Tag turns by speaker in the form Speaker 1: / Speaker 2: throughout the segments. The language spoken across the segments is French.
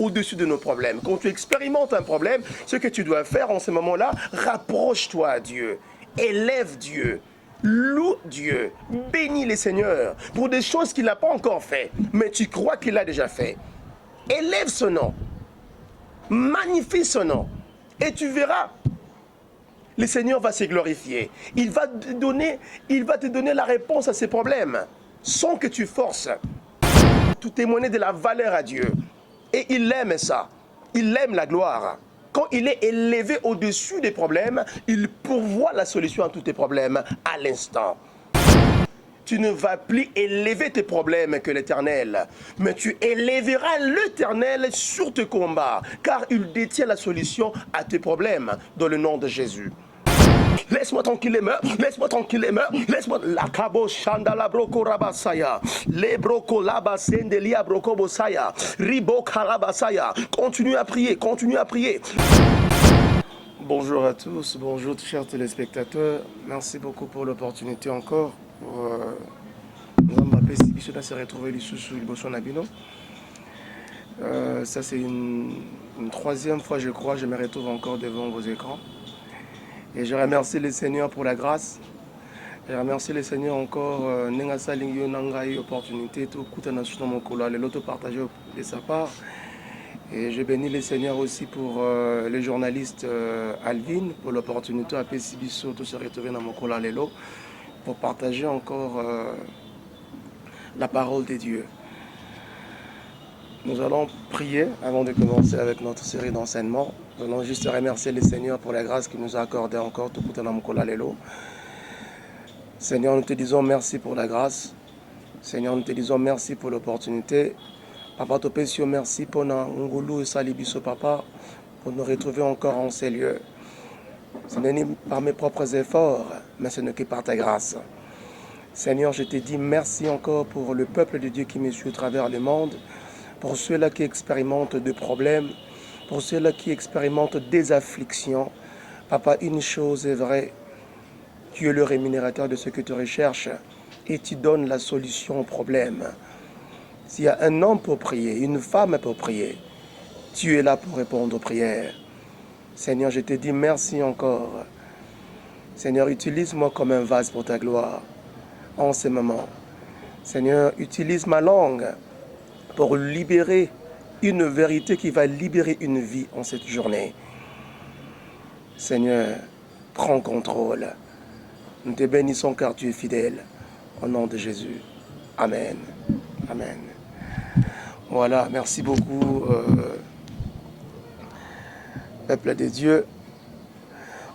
Speaker 1: au-dessus de nos problèmes. Quand tu expérimentes un problème, ce que tu dois faire en ce moment-là, rapproche-toi à Dieu, élève Dieu. Loue Dieu, bénis le Seigneur pour des choses qu'il n'a pas encore fait, mais tu crois qu'il a déjà fait. Élève son nom, magnifie son nom, et tu verras, le Seigneur va se glorifier. Il va te donner la réponse à ces problèmes, sans que tu forces. Tu témoigner de la valeur à Dieu. Et il aime ça, il aime la gloire. Quand il est élevé au-dessus des problèmes, il pourvoit la solution à tous tes problèmes à l'instant. Tu ne vas plus élever tes problèmes que l'Éternel, mais tu élèveras l'Éternel sur tes combats, car il détient la solution à tes problèmes dans le nom de Jésus. Laisse-moi tranquille, laisse-moi tranquille, laisse-moi. La cabo chandala broko rabasaya, les broko labasendelia broko bosaya, ribo kalabasaya. Continue à prier, continue à prier. Bonjour à tous, bonjour chers téléspectateurs. Merci beaucoup pour l'opportunité encore. Mbappé Sibiso se retrouver ici sur le Bosson Nabino. Ça c'est une troisième fois je crois, je me retrouve encore devant vos écrans. Et je remercie le Seigneur pour la grâce. Je remercie le Seigneur encore. Nengasa Lingyo Nangai opportunité tout kutana sur mon cola le loto partagé de sa part. Et je bénis le Seigneur aussi pour le journaliste Alvin pour l'opportunité à Pessibiso de se retrouver dans mon cola lelo pour partager encore la parole de Dieu. Nous allons prier avant de commencer avec notre série d'enseignements. Nous allons juste remercier le Seigneur pour la grâce qu'il nous a accordée encore. Seigneur, nous te disons merci pour la grâce. Seigneur, nous te disons merci pour l'opportunité. Papa Topesio, merci pour Ngulu et Salibiso, Papa, pour nous retrouver encore en ces lieux. Ce n'est ni par mes propres efforts, mais ce n'est que par ta grâce. Seigneur, je te dis merci encore pour le peuple de Dieu qui me suit au travers le monde, pour ceux-là qui expérimentent des problèmes, pour ceux-là qui expérimentent des afflictions. Papa, une chose est vraie, tu es le rémunérateur de ce que tu recherches et tu donnes la solution au problème. S'il y a un homme pour prier, une femme pour prier, tu es là pour répondre aux prières. Seigneur, je te dis merci encore. Seigneur, utilise-moi comme un vase pour ta gloire en ce moment. Seigneur, utilise ma langue pour libérer une vérité qui va libérer une vie en cette journée. Seigneur, prends contrôle. Nous te bénissons car tu es fidèle. Au nom de Jésus. Amen. Amen. Voilà, merci beaucoup, peuple de Dieu.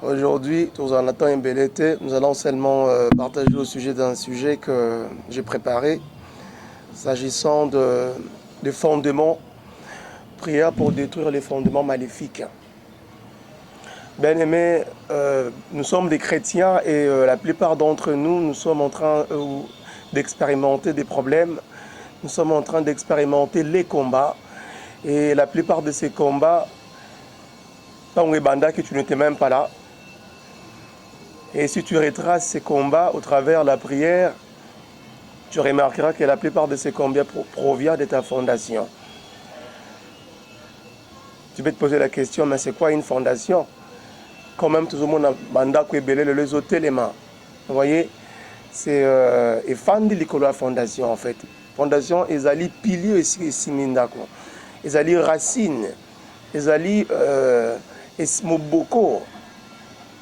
Speaker 1: Aujourd'hui, nous en attendons un bel été. Nous allons seulement partager au sujet d'un sujet que j'ai préparé, s'agissant de fondements, prière pour détruire les fondements maléfiques. Bien-aimés, nous sommes des chrétiens et la plupart d'entre nous, nous sommes en train d'expérimenter des problèmes. Nous sommes en train d'expérimenter les combats. Et la plupart de ces combats, que tu n'étais même pas là. Et si tu retraces ces combats au travers de la prière, tu remarqueras que la plupart de ces combats proviennent de ta fondation. Tu peux te poser la question, mais c'est quoi une fondation? Quand même, tout le monde a les autres éléments. Vous voyez, c'est Efandi Likola Fondation en fait. Fondation, ils allaient pilier et simindako. Ils allaient racine. Ils allaient esmoboko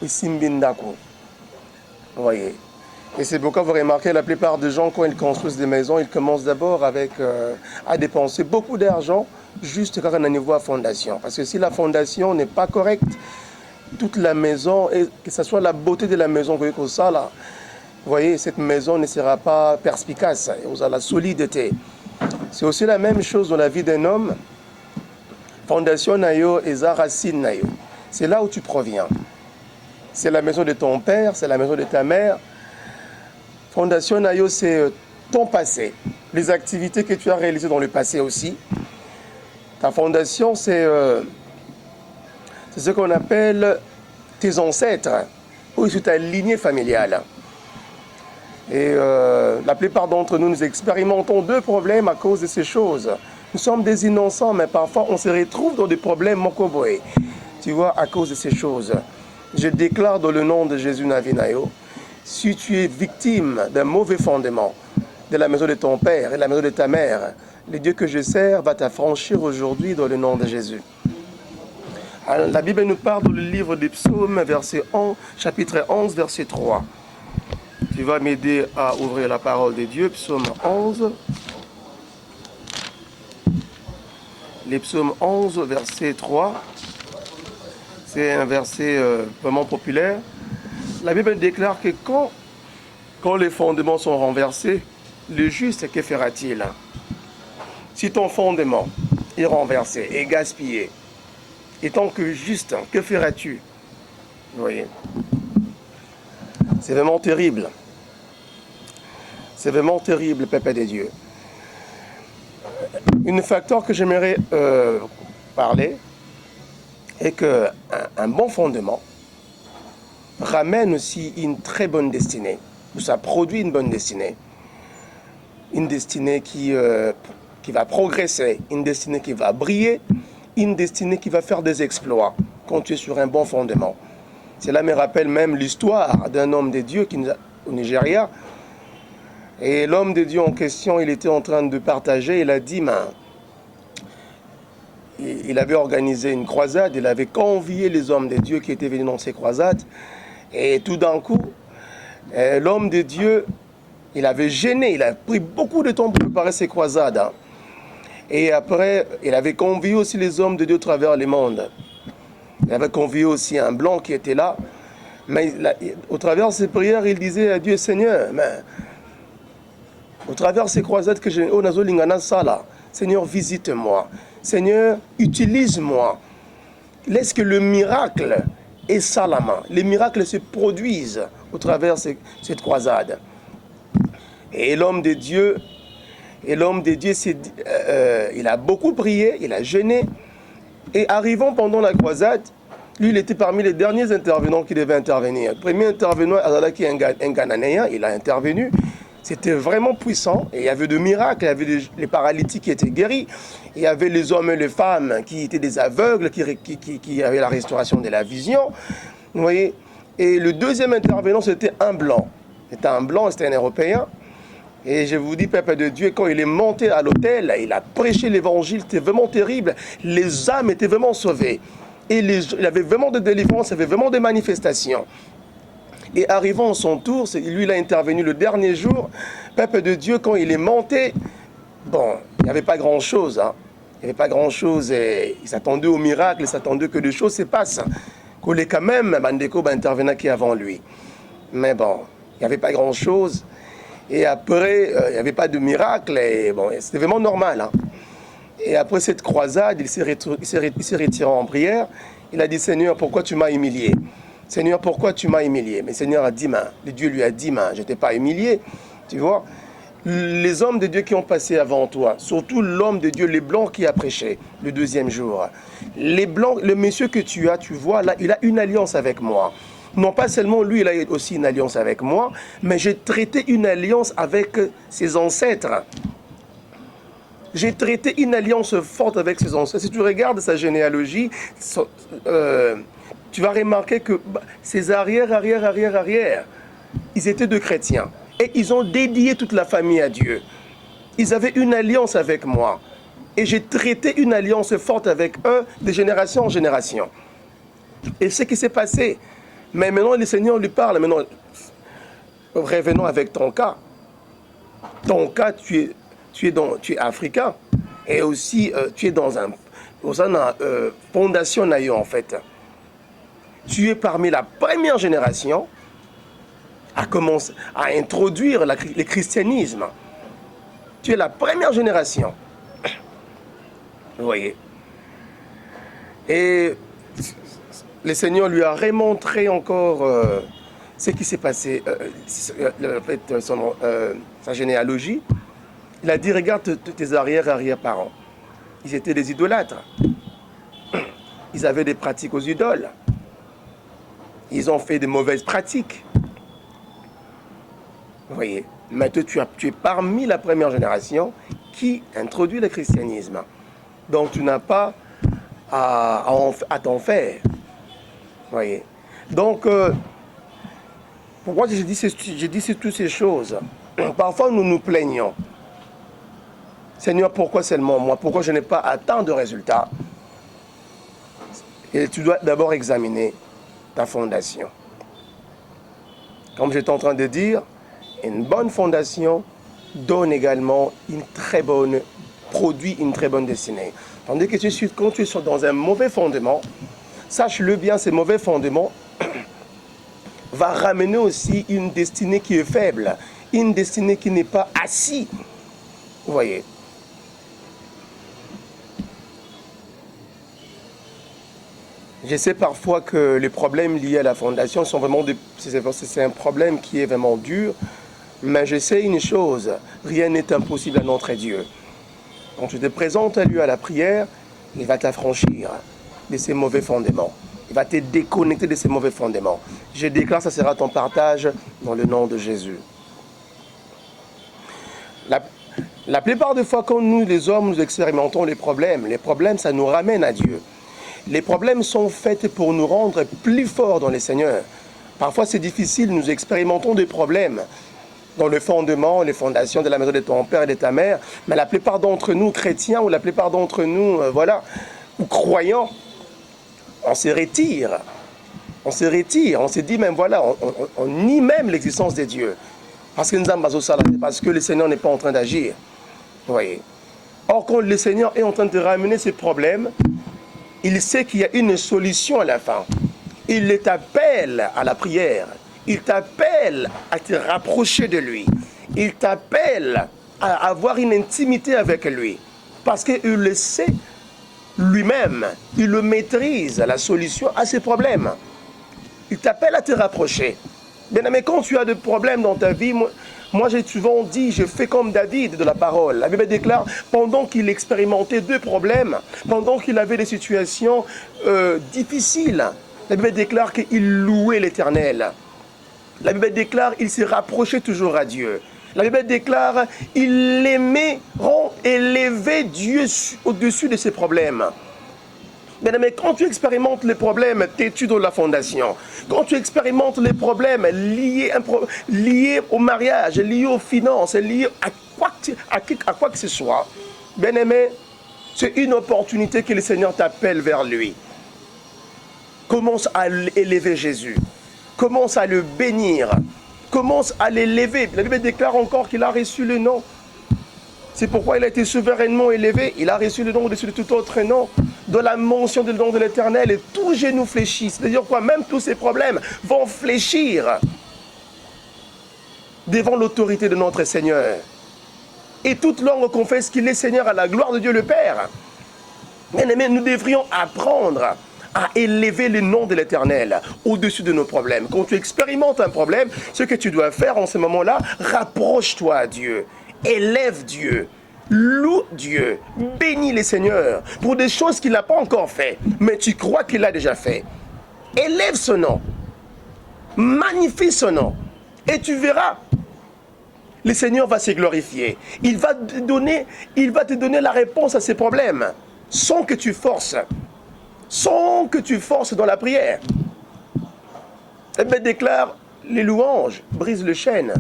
Speaker 1: et simbindako. Vous voyez. Et c'est pourquoi vous remarquez la plupart des gens, quand ils construisent des maisons, ils commencent d'abord avec à dépenser beaucoup d'argent juste quand on a un niveau à fondation. Parce que si la fondation n'est pas correcte, toute la maison, et que ce soit la beauté de la maison, que ça là, vous voyez, cette maison ne sera pas perspicace, vous avez la solidité. C'est aussi la même chose dans la vie d'un homme. Fondation nayo et racine nayo. C'est là où tu proviens. C'est la maison de ton père, c'est la maison de ta mère. Fondation nayo, c'est ton passé, les activités que tu as réalisées dans le passé aussi. Ta fondation, c'est ce qu'on appelle tes ancêtres, ou c'est ta lignée familiale. Et la plupart d'entre nous, nous expérimentons deux problèmes à cause de ces choses. Nous sommes des innocents, mais parfois on se retrouve dans des problèmes, Mokoboé. Tu vois, à cause de ces choses. Je déclare dans le nom de Jésus Navinayo, si tu es victime d'un mauvais fondement de la maison de ton père et de la maison de ta mère, le Dieu que je sers va t'affranchir aujourd'hui dans le nom de Jésus. Alors, la Bible nous parle dans le livre des psaumes, chapitre 11, verset 3. Tu vas m'aider à ouvrir la parole de Dieu, psaume 11. Les psaumes 11, verset 3. C'est un verset vraiment populaire. La Bible déclare que quand les fondements sont renversés, le juste, que fera-t-il? Si ton fondement est renversé et gaspillé, et tant que juste, que feras-tu? Vous voyez? C'est vraiment terrible. C'est vraiment terrible, peuple de Dieu. Un facteur que j'aimerais parler est qu'un bon fondement ramène aussi une très bonne destinée, ou ça produit une bonne destinée. Une destinée qui va progresser, une destinée qui va briller, une destinée qui va faire des exploits quand tu es sur un bon fondement. Cela me rappelle même l'histoire d'un homme de Dieu au Nigeria. Et l'homme de Dieu en question, il était en train de partager, il a dit, il avait organisé une croisade, il avait convié les hommes de Dieu qui étaient venus dans ces croisades. Et tout d'un coup, l'homme de Dieu, il avait gêné, il a pris beaucoup de temps pour préparer ces croisades. Et après, il avait convié aussi les hommes de Dieu à travers le monde. Il avait convié aussi un blanc qui était là. Mais au travers de ses prières, il disait à Dieu, Seigneur, au travers de ces croisades que j'ai, Seigneur, visite-moi. Seigneur, utilise-moi. Laisse que le miracle et salama, les miracles se produisent au travers de cette croisade. Et l'homme de Dieu, il a beaucoup prié, il a jeûné. Et arrivant pendant la croisade, lui, il était parmi les derniers intervenants qui devaient intervenir. Le premier intervenant, Azalaki, un Ghanéen, il a intervenu. C'était vraiment puissant. Et il y avait des miracles, il y avait les paralytiques qui étaient guéris. Il y avait les hommes et les femmes qui étaient des aveugles, qui avaient la restauration de la vision. Vous voyez. Et le deuxième intervenant, c'était un blanc. C'était un blanc, c'était un Européen. Et je vous dis, peuple de Dieu, quand il est monté à l'autel, il a prêché l'évangile, c'était vraiment terrible. Les âmes étaient vraiment sauvées. Et il y avait vraiment de délivrance, il y avait vraiment des manifestations. Et arrivant à son tour, lui, il a intervenu le dernier jour. Peuple de Dieu, quand il est monté, bon, il n'y avait pas grand-chose. Il n'y avait pas grand-chose. Il s'attendait au miracle, il s'attendait que des choses se passent. Qu'il est quand même, Bandeko intervenant qui est avant lui. Mais bon, il n'y avait pas grand-chose. Et après, il n'y avait pas de miracle. Et bon, c'était vraiment normal. Et après cette croisade, il s'est retiré en prière. Il a dit, Seigneur, pourquoi tu m'as humilié? Seigneur, pourquoi tu m'as humilié? Mais Seigneur a dit, Dieu lui a dit, je ne t'ai pas humilié. Tu vois, les hommes de Dieu qui ont passé avant toi, surtout l'homme de Dieu, les blancs qui a prêché le deuxième jour. Les blancs, le monsieur que tu as, tu vois, là, il a une alliance avec moi. Non pas seulement lui, il a aussi une alliance avec moi, mais j'ai traité une alliance avec ses ancêtres. J'ai traité une alliance forte avec ses ancêtres. Si tu regardes sa généalogie, tu vas remarquer que ses arrière, ils étaient de chrétiens. Et ils ont dédié toute la famille à Dieu. Ils avaient une alliance avec moi. Et j'ai traité une alliance forte avec eux de génération en génération. Et ce qui s'est passé. Mais maintenant, le Seigneur lui parle. Maintenant, revenons avec ton cas. Ton cas, tu es africain. Et aussi, tu es dans une fondation naïo, en fait. Tu es parmi la première génération à introduire le christianisme. Tu es la première génération. Vous voyez. Et le Seigneur lui a remontré encore ce qui s'est passé, sa généalogie. Il a dit, regarde tes arrière-parents. Ils étaient des idolâtres. Ils avaient des pratiques aux idoles. Ils ont fait de mauvaises pratiques. Vous voyez, maintenant tu es parmi la première génération qui introduit le christianisme. Donc tu n'as pas à t'en faire. Voyez. Donc, pourquoi j'ai dit toutes ces choses? Parfois nous nous plaignons. Seigneur, pourquoi seulement moi? Pourquoi je n'ai pas atteint de résultats? Et tu dois d'abord examiner ta fondation. Comme j'étais en train de dire, une bonne fondation donne également produit une très bonne destinée. Tandis que quand tu es dans un mauvais fondement, sache-le bien, ce mauvais fondement va ramener aussi une destinée qui est faible, une destinée qui n'est pas assise. Vous voyez. Je sais parfois que les problèmes liés à la fondation sont vraiment c'est un problème qui est vraiment dur, mais je sais une chose, rien n'est impossible à notre Dieu. Quand tu te présentes à lui à la prière, il va t'affranchir de ces mauvais fondements. Il va te déconnecter de ces mauvais fondements. Je déclare, ça sera ton partage dans le nom de Jésus. La plupart des fois, quand nous, les hommes, nous expérimentons les problèmes, ça nous ramène à Dieu. Les problèmes sont faits pour nous rendre plus forts dans le Seigneur. Parfois, c'est difficile, nous expérimentons des problèmes dans le fondement, les fondations de la maison de ton père et de ta mère. Mais la plupart d'entre nous, chrétiens, ou la plupart d'entre nous, ou croyants, on se retire. On se dit même, on nie même l'existence de Dieu. Parce que le Seigneur n'est pas en train d'agir. Vous voyez. Or, quand le Seigneur est en train de ramener ces problèmes, il sait qu'il y a une solution à la fin. Il t'appelle à la prière. Il t'appelle à te rapprocher de lui. Il t'appelle à avoir une intimité avec lui. Parce qu'il le sait lui-même. Il le maîtrise, la solution à ses problèmes. Il t'appelle à te rapprocher. Bien aimé, quand tu as des problèmes dans ta vie, moi j'ai souvent dit, je fais comme David de la parole. La Bible déclare, pendant qu'il expérimentait deux problèmes, pendant qu'il avait des situations difficiles, la Bible déclare qu'il louait l'Éternel. La Bible déclare qu'il s'est rapproché toujours à Dieu. La Bible déclare qu'il aimait élever Dieu au-dessus de ses problèmes. Mais quand tu expérimentes les problèmes, t'es-tu dans la fondation? Quand tu expérimentes les problèmes liés au mariage, liés aux finances, liés à quoi que ce soit, bien aimé, c'est une opportunité que le Seigneur t'appelle vers lui. Commence à élever Jésus. Commence à le bénir. Commence à l'élever. La Bible déclare encore qu'il a reçu le nom. C'est pourquoi il a été souverainement élevé. Il a reçu le nom au-dessus de tout autre nom. De la mention du nom de l'Éternel, et tout genou fléchit. C'est-à-dire quoi? Même tous ces problèmes vont fléchir devant l'autorité de notre Seigneur. Et toute langue confesse qu'il est Seigneur à la gloire de Dieu le Père. Bien-aimés, nous devrions apprendre à élever le nom de l'Éternel au-dessus de nos problèmes. Quand tu expérimentes un problème, ce que tu dois faire en ce moment-là, rapproche-toi à Dieu, élève Dieu, loue Dieu, bénis le Seigneur pour des choses qu'il n'a pas encore fait, mais tu crois qu'il l'a déjà fait. Élève son nom, magnifie son nom, et tu verras, le Seigneur va se glorifier. Il va te donner la réponse à ces problèmes, sans que tu forces dans la prière. La Bible déclare, les louanges brisent le chêne.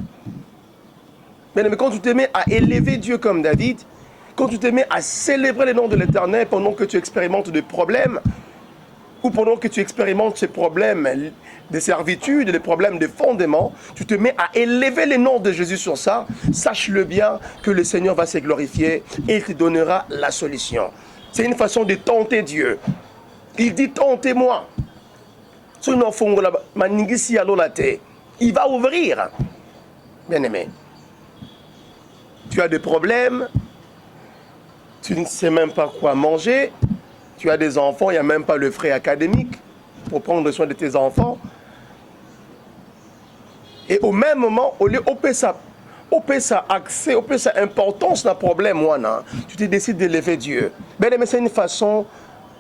Speaker 1: Mais quand tu te mets à élever Dieu comme David, quand tu te mets à célébrer le nom de l'Éternel pendant que tu expérimentes des problèmes, ou pendant que tu expérimentes ces problèmes de servitude, les problèmes de fondement, tu te mets à élever le nom de Jésus sur ça, sache-le bien que le Seigneur va se glorifier et il te donnera la solution. C'est une façon de tenter Dieu. Il dit, tentez-moi. Il va ouvrir. Bien-aimé. Tu as des problèmes, tu ne sais même pas quoi manger, tu as des enfants, il n'y a même pas le frais académique pour prendre soin de tes enfants. Et au même moment, au lieu de ça accès, au ça importance d'un problème, tu te décides d'élever Dieu. Mais c'est une façon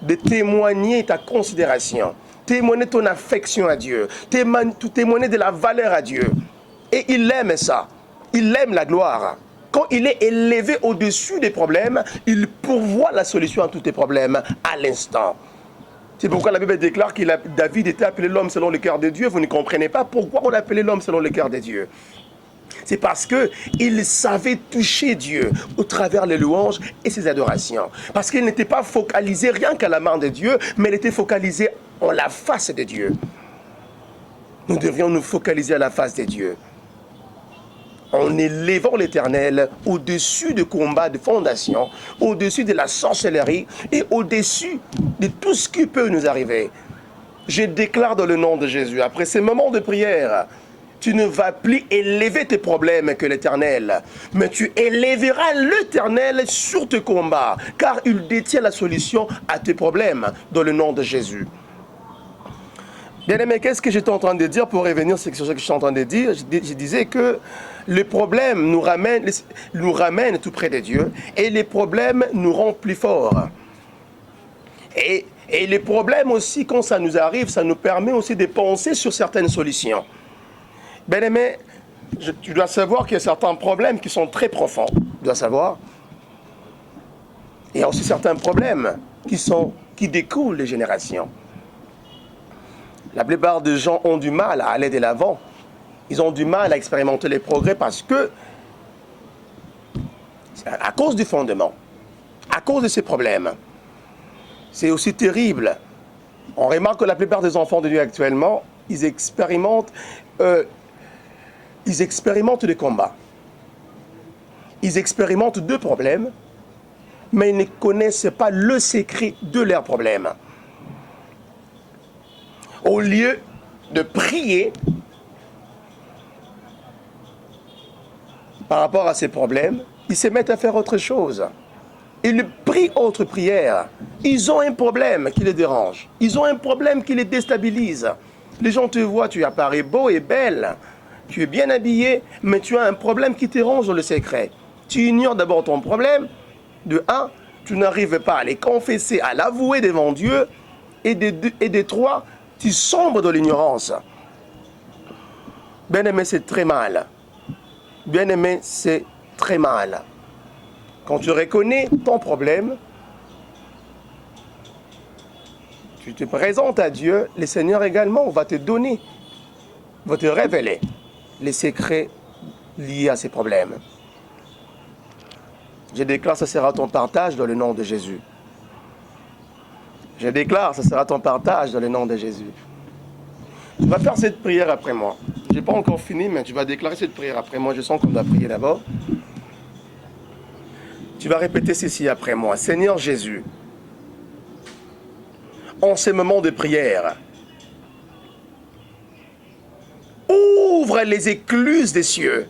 Speaker 1: de témoigner ta considération, témoigner ton affection à Dieu, témoigner de la valeur à Dieu. Et il aime ça, il aime la gloire. quand il est élevé au-dessus des problèmes, il pourvoit la solution à tous tes problèmes à l'instant. C'est pourquoi la Bible déclare que David était appelé l'homme selon le cœur de Dieu. Vous ne comprenez pas pourquoi on l'appelait l'homme selon le cœur de Dieu. C'est parce qu'il savait toucher Dieu au travers les louanges et ses adorations. Parce qu'il n'était pas focalisé rien qu'à la main de Dieu, mais il était focalisé en la face de Dieu. Nous devrions nous focaliser à la face de Dieu. En élevant l'Éternel au-dessus du combat de fondation, au-dessus de la sorcellerie et au-dessus de tout ce qui peut nous arriver. Je déclare dans le nom de Jésus, après ces moments de prière, tu ne vas plus élever tes problèmes que l'Éternel, mais tu élèveras l'Éternel sur tes combats, car il détient la solution à tes problèmes dans le nom de Jésus. Bien-aimé, qu'est-ce que j'étais en train de dire pour revenir sur ce que je suis en train de dire? Je disais que les problèmes nous ramènent tout près de Dieu et les problèmes nous rendent plus forts. Et les problèmes aussi, quand ça nous arrive, ça nous permet aussi de penser sur certaines solutions. Bien-aimé, tu dois savoir qu'il y a certains problèmes qui sont très profonds. Tu dois savoir. Il y a aussi certains problèmes qui découlent des générations. La plupart des gens ont du mal à aller de l'avant. Ils ont du mal à expérimenter les progrès parce que, à cause du fondement, à cause de ces problèmes, c'est aussi terrible. On remarque que la plupart des enfants de Dieu actuellement, ils expérimentent des combats. Ils expérimentent deux problèmes, mais ils ne connaissent pas le secret de leurs problèmes. Au lieu de prier par rapport à ces problèmes, ils se mettent à faire autre chose. Ils prient autre prière. Ils ont un problème qui les dérange. Ils ont un problème qui les déstabilise. Les gens te voient, tu apparais beau et belle. Tu es bien habillé, mais tu as un problème qui te ronge dans le secret. Tu ignores d'abord ton problème. De un, tu n'arrives pas à les confesser, à l'avouer devant Dieu. Et de trois, tu sombres dans l'ignorance. Bien-aimé, c'est très mal. Bien-aimé, c'est très mal. Quand tu reconnais ton problème, tu te présentes à Dieu, le Seigneur également va te donner, va te révéler les secrets liés à ces problèmes. Je déclare, ce sera ton partage dans le nom de Jésus. Je déclare, ce sera ton partage dans le nom de Jésus. Tu vas faire cette prière après moi. Je n'ai pas encore fini, mais tu vas déclarer cette prière après moi. Je sens qu'on doit prier d'abord. Tu vas répéter ceci après moi. Seigneur Jésus, en ces moments de prière, ouvre les écluses des cieux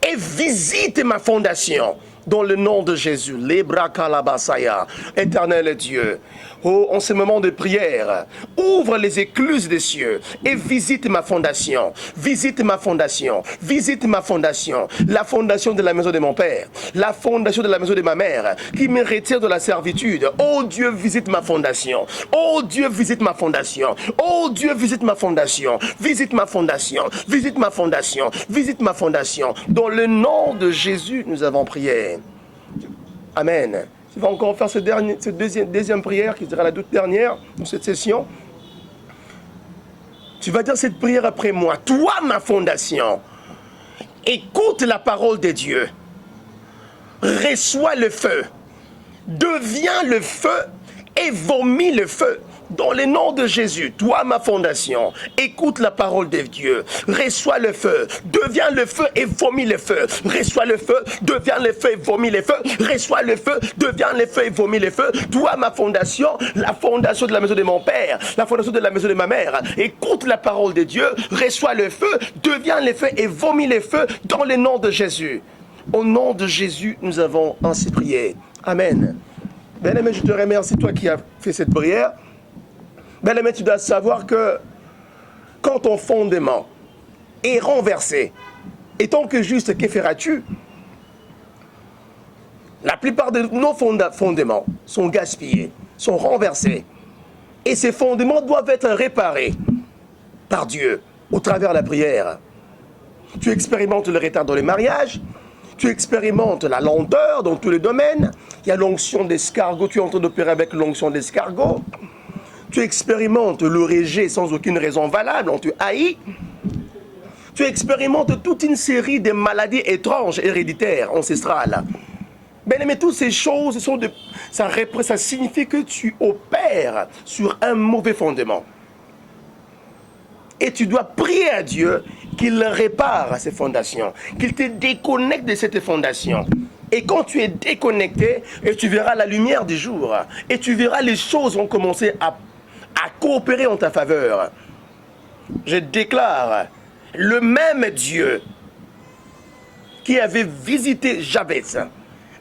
Speaker 1: et visite ma fondation. Dans le nom de Jésus, Lebra Kalabasaya, Éternel Dieu, oh, en ce moment de prière, ouvre les écluses des cieux et visite ma fondation, visite ma fondation, visite ma fondation, la fondation de la maison de mon père, la fondation de la maison de ma mère, qui me retire de la servitude. Oh Dieu, visite ma fondation. Oh Dieu, visite ma fondation. Oh Dieu, visite ma fondation. Visite ma fondation. Visite ma fondation. Visite ma fondation. Dans le nom de Jésus, nous avons prié. Amen. Tu vas encore faire cette deuxième prière qui sera la toute dernière de cette session. Tu vas dire cette prière après moi. Toi, ma fondation, écoute la parole de Dieu. Reçois le feu. Deviens le feu et vomis le feu. Dans le nom de Jésus, toi ma fondation, écoute la parole de Dieu, reçois le feu, deviens le feu et vomis le feu, reçois le feu, deviens le feu et vomis le feu, reçois le feu, deviens le feu et vomis le feu, toi ma fondation, la fondation de la maison de mon père, la fondation de la maison de ma mère, écoute la parole de Dieu, reçois le feu, deviens le feu et vomis le feu dans le nom de Jésus. Au nom de Jésus, nous avons ainsi prié. Amen. Bien-aimé, je te remercie, toi qui as fait cette prière. Bien-aimé, tu dois savoir que quand ton fondement est renversé, et tant que juste, que feras-tu? La plupart de nos fondements sont gaspillés, sont renversés. Et ces fondements doivent être réparés par Dieu au travers de la prière. Tu expérimentes le retard dans le mariage, Tu expérimentes la lenteur dans tous les domaines. Il y a l'onction d'escargot, tu es en train d'opérer avec l'onction d'escargot. Tu expérimentes le rejet sans aucune raison valable, on te haït. Tu expérimentes toute une série de maladies étranges, héréditaires, ancestrales. Mais toutes ces choses, ça signifie que tu opères sur un mauvais fondement. Et tu dois prier à Dieu qu'il répare ces fondations, qu'il te déconnecte de cette fondation. Et quand tu es déconnecté, et tu verras la lumière du jour, et tu verras les choses vont commencer à coopérer en ta faveur. Je déclare, le même Dieu qui avait visité Jabez,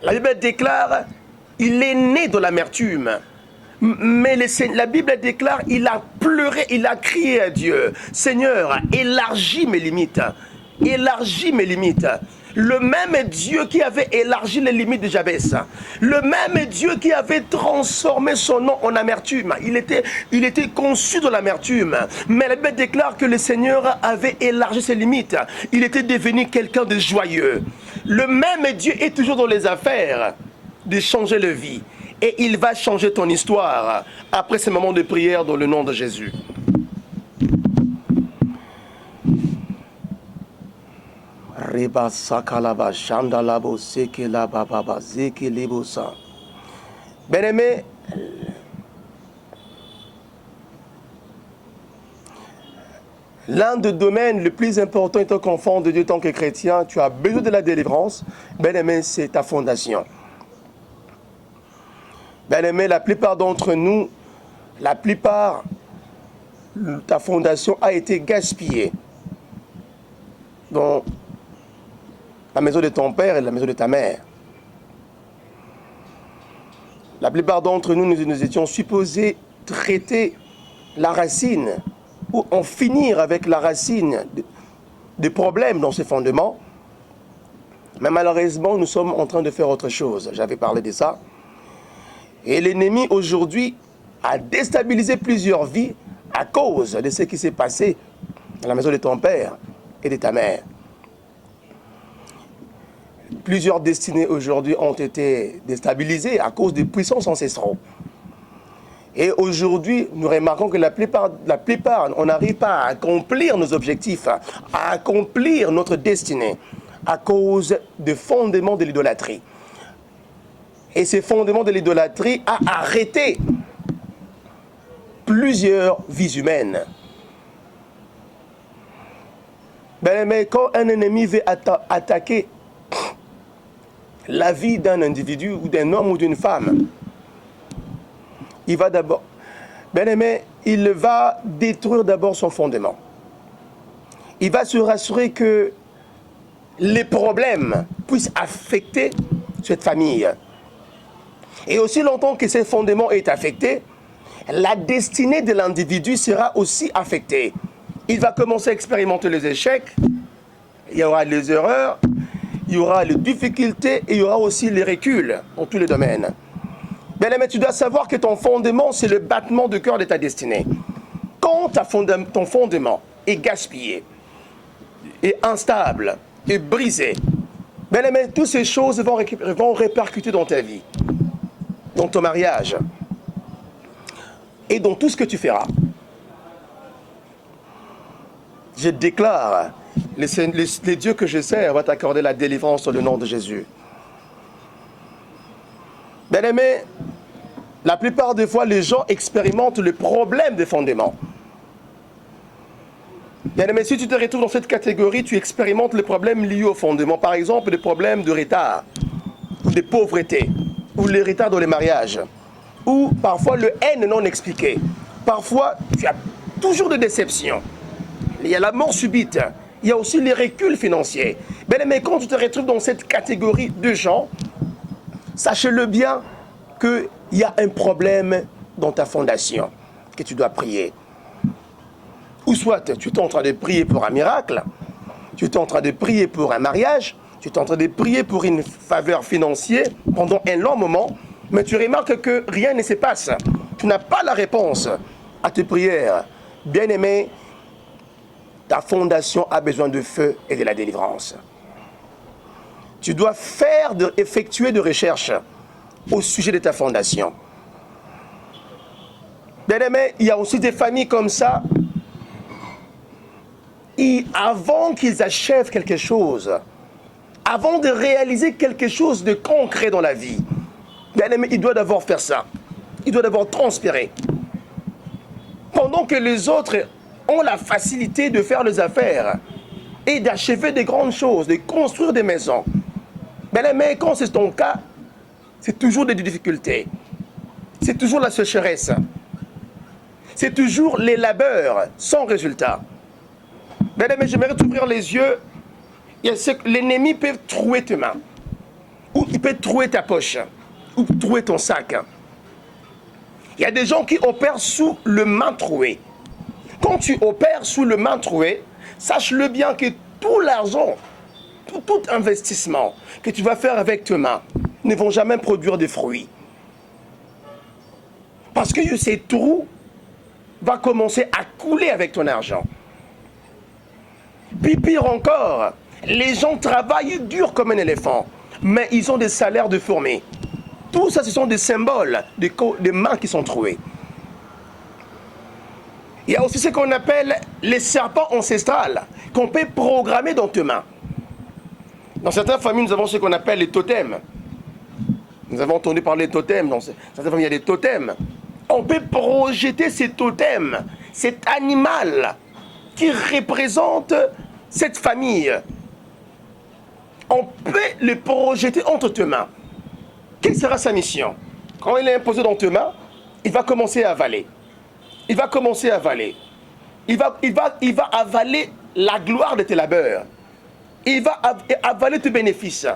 Speaker 1: la Bible déclare, il est né de l'amertume. Mais la Bible déclare, il a pleuré, il a crié à Dieu. Seigneur, élargis mes limites. Élargis mes limites. Le même Dieu qui avait élargi les limites de Jabez. Le même Dieu qui avait transformé son nom en amertume. Il était conçu de l'amertume. Mais la Bible déclare que le Seigneur avait élargi ses limites. Il était devenu quelqu'un de joyeux. Le même Dieu est toujours dans les affaires de changer la vie. Et il va changer ton histoire après ce moment de prière dans le nom de Jésus. Bien-aimé, l'un des domaines les plus importants en tant qu'enfant de Dieu, en tant que chrétien, tu as besoin de la délivrance. Bien-aimé, c'est ta fondation. Bien-aimé, la plupart d'entre nous, ta fondation a été gaspillée dans la maison de ton père et la maison de ta mère. La plupart d'entre nous, nous étions supposés traiter la racine ou en finir avec la racine des problèmes dans ces fondements. Mais malheureusement, nous sommes en train de faire autre chose. J'avais parlé de ça. Et l'ennemi aujourd'hui a déstabilisé plusieurs vies à cause de ce qui s'est passé dans la maison de ton père et de ta mère. Plusieurs destinées aujourd'hui ont été déstabilisées à cause des puissances ancestraux. Et aujourd'hui, nous remarquons que la plupart, on n'arrive pas à accomplir nos objectifs, à accomplir notre destinée à cause des fondements de l'idolâtrie. Et ces fondements de l'idolâtrie a arrêté plusieurs vies humaines. Mais quand un ennemi veut attaquer la vie d'un individu ou d'un homme ou d'une femme, il va d'abord, il va détruire d'abord son fondement. Il va se rassurer que les problèmes puissent affecter cette famille. Et aussi longtemps que ce fondement est affecté, la destinée de l'individu sera aussi affectée. Il va commencer à expérimenter les échecs, il y aura les erreurs, il y aura les difficultés et il y aura aussi les reculs dans tous les domaines. Mais tu dois savoir que ton fondement, c'est le battement de cœur de ta destinée. Quand ton fondement est gaspillé, est instable, est brisé, toutes ces choses vont répercuter dans ta vie, dans ton mariage et dans tout ce que tu feras. Je déclare, les dieux que je sers vont t'accorder la délivrance dans le nom de Jésus. Bien-aimé, la plupart des fois, les gens expérimentent le problème des fondements. Bien-aimé, si tu te retrouves dans cette catégorie, tu expérimentes les problèmes liés au fondement. Par exemple, des problèmes de retard, ou de pauvreté, ou les retards dans les mariages, ou parfois le haine non expliquée. Parfois, tu as toujours des déceptions. Il y a la mort subite. Il y a aussi les reculs financiers. Mais quand tu te retrouves dans cette catégorie de gens, sache-le bien qu'il y a un problème dans ta fondation que tu dois prier. Ou soit tu es en train de prier pour un miracle, tu es en train de prier pour un mariage, tu es en train de prier pour une faveur financière pendant un long moment, mais tu remarques que rien ne se passe. Tu n'as pas la réponse à tes prières. Bien-aimé, ta fondation a besoin de feu et de la délivrance. tu dois effectuer de recherches au sujet de ta fondation. Bien aimé, il y a aussi des familles comme ça, et avant qu'ils achèvent quelque chose, avant de réaliser quelque chose de concret dans la vie, bien aimé, il doit d'abord faire ça. Il doit d'abord transpirer. Pendant que les autres ont la facilité de faire les affaires et d'achever des grandes choses, de construire des maisons. Bien aimé, quand c'est ton cas, c'est toujours des difficultés. C'est toujours la sécheresse. C'est toujours les labeurs sans résultat. Bien aimé, j'aimerais t'ouvrir les yeux. L'ennemi peut trouer tes mains. Ou il peut trouer ta poche. Ou trouer ton sac. Il y a des gens qui opèrent sous le main troué. Quand tu opères sous le main troué, sache-le bien que tout l'argent, tout investissement que tu vas faire avec tes mains ne vont jamais produire de fruits. Parce que ces trous vont commencer à couler avec ton argent. Puis pire encore, les gens travaillent dur comme un éléphant, mais ils ont des salaires de fourmis. Tout ça, ce sont des symboles des mains qui sont trouées. Il y a aussi ce qu'on appelle les serpents ancestrales qu'on peut programmer dans tes mains. Dans certaines familles, nous avons ce qu'on appelle les totems. Nous avons entendu parler de totems. Dans certaines familles, il y a des totems. On peut projeter ces totems, cet animal qui représente cette famille. On peut le projeter entre tes mains. Quelle sera sa mission? Quand il est imposé dans tes mains, il va commencer à avaler. Il va commencer à avaler. Il va avaler la gloire de tes labeurs. Il va avaler tes bénéfices.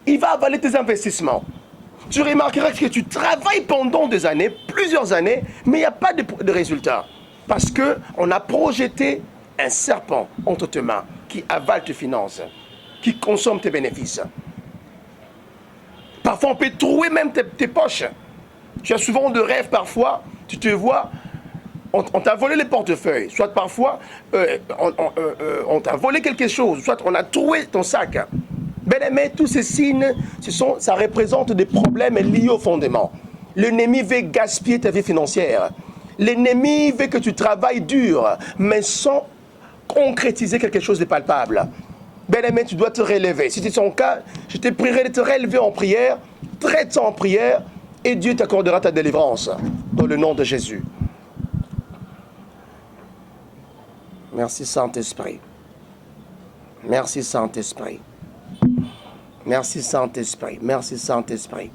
Speaker 1: Il va avaler tes investissements. Tu remarqueras que tu travailles pendant des années, plusieurs années, mais il n'y a pas de résultat. Parce qu'on a projeté un serpent entre tes mains qui avale tes finances, qui consomme tes bénéfices. Parfois, on peut trouver même tes poches. Tu as souvent de rêves parfois, tu te vois, on t'a volé les portefeuilles, soit parfois on t'a volé quelque chose, soit on a trouvé ton sac. Bien aimé, tous ces signes, ça représente des problèmes liés au fondement. L'ennemi veut gaspiller ta vie financière. L'ennemi veut que tu travailles dur, mais sans concrétiser quelque chose de palpable. Bien aimé, tu dois te relever. Si c'est ton cas, je te prierai de te relever en prière, traite-toi en prière, et Dieu t'accordera ta délivrance, dans le nom de Jésus. Merci Saint-Esprit. Merci Saint-Esprit. Merci Saint-Esprit. Merci Saint-Esprit.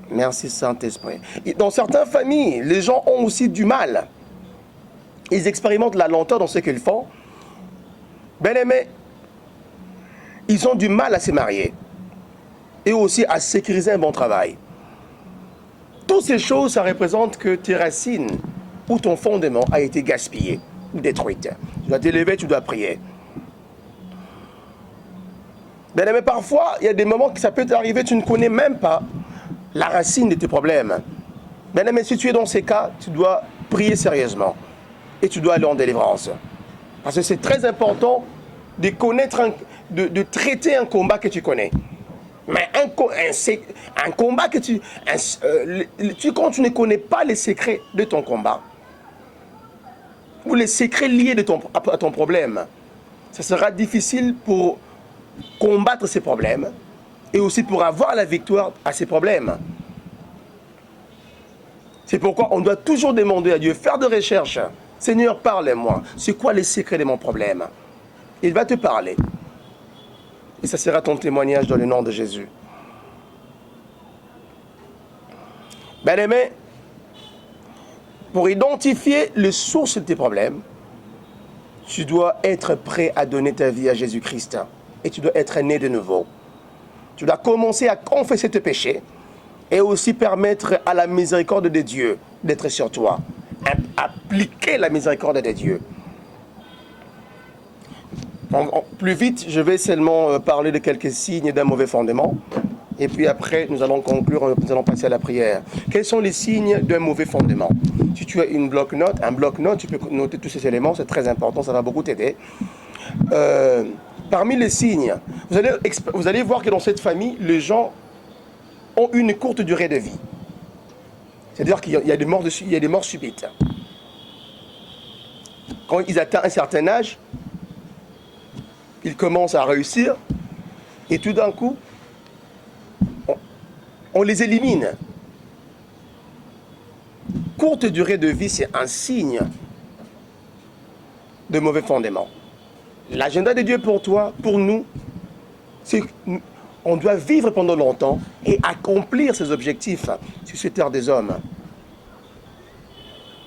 Speaker 1: Merci Saint-Esprit. Dans certaines familles, les gens ont aussi du mal. Ils expérimentent la lenteur dans ce qu'ils font. Bien aimé, ils ont du mal à se marier. Et aussi à sécuriser un bon travail. Toutes ces choses, ça représente que tes racines ou ton fondement a été gaspillé ou détruite. Tu dois t'élever, tu dois prier. Bien aimé, parfois, il y a des moments que ça peut t'arriver, tu ne connais même pas la racine de tes problèmes. Bien aimé, si tu es dans ces cas, tu dois prier sérieusement. Et tu dois aller en délivrance. Parce que c'est très important de connaître, de traiter un combat que tu connais. Mais un combat que quand tu ne connais pas les secrets de ton combat, ou les secrets liés à ton problème, ça sera difficile pour combattre ces problèmes et aussi pour avoir la victoire à ces problèmes. C'est pourquoi on doit toujours demander à Dieu, faire des recherches. Seigneur, parle-moi. C'est quoi les secrets de mon problème? Il va te parler. Et ça sera ton témoignage dans le nom de Jésus. Bien-aimé, pour identifier les sources de tes problèmes, tu dois être prêt à donner ta vie à Jésus-Christ. Et tu dois être né de nouveau. Tu dois commencer à confesser tes péchés et aussi permettre à la miséricorde de Dieu d'être sur toi. Appliquer la miséricorde de Dieu. Plus vite, je vais seulement parler de quelques signes d'un mauvais fondement. Et puis après, nous allons conclure, nous allons passer à la prière. Quels sont les signes d'un mauvais fondement? Si tu as un bloc-notes, tu peux noter tous ces éléments, c'est très important, ça va beaucoup t'aider. Parmi les signes, vous allez voir que dans cette famille, les gens ont une courte durée de vie. C'est-à-dire qu'il y a des morts subites. Quand ils atteignent un certain âge, ils commencent à réussir et tout d'un coup, on les élimine. Courte durée de vie, c'est un signe de mauvais fondement. L'agenda de Dieu pour toi, pour nous, c'est qu'on doit vivre pendant longtemps et accomplir ses objectifs sur cette terre des hommes.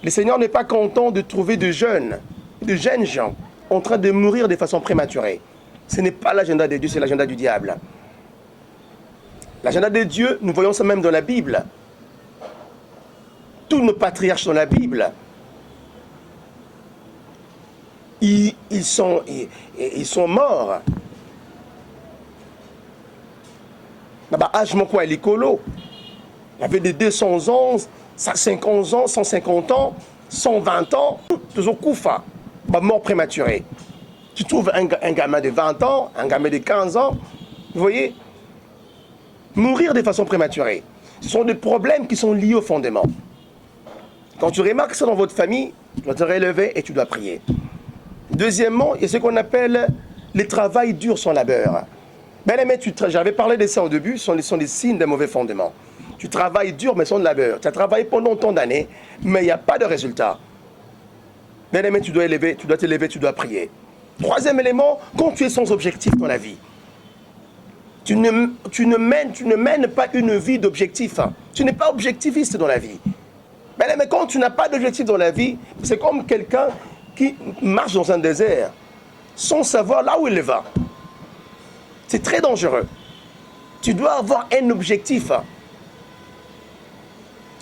Speaker 1: Le Seigneur n'est pas content de trouver de jeunes gens en train de mourir de façon prématurée. Ce n'est pas l'agenda de Dieu, c'est l'agenda du diable. L'agenda de Dieu, nous voyons ça même dans la Bible. Tous nos patriarches dans la Bible, ils sont morts. Âge mon quoi, l'écolo. Il y avait des 200 ans, 50 ans, 150 ans, 120 ans, toujours koufa, mort prématuré. Tu trouves un gamin de 20 ans, un gamin de 15 ans, vous voyez, mourir de façon prématurée. Ce sont des problèmes qui sont liés au fondement. Quand tu remarques ça dans votre famille, tu dois te relever et tu dois prier. Deuxièmement, il y a ce qu'on appelle le travail dur sans labeur. J'avais parlé de ça au début, ce sont des signes d'un mauvais fondement. Tu travailles dur mais sans labeur. Tu as travaillé pendant tant d'années, mais il n'y a pas de résultat. Bien aimé, tu dois te lever, tu dois prier. Troisième élément, quand tu es sans objectif dans la vie, tu ne mènes pas une vie d'objectif. Tu n'es pas objectiviste dans la vie. Mais quand tu n'as pas d'objectif dans la vie, c'est comme quelqu'un qui marche dans un désert sans savoir là où il va. C'est très dangereux. Tu dois avoir un objectif.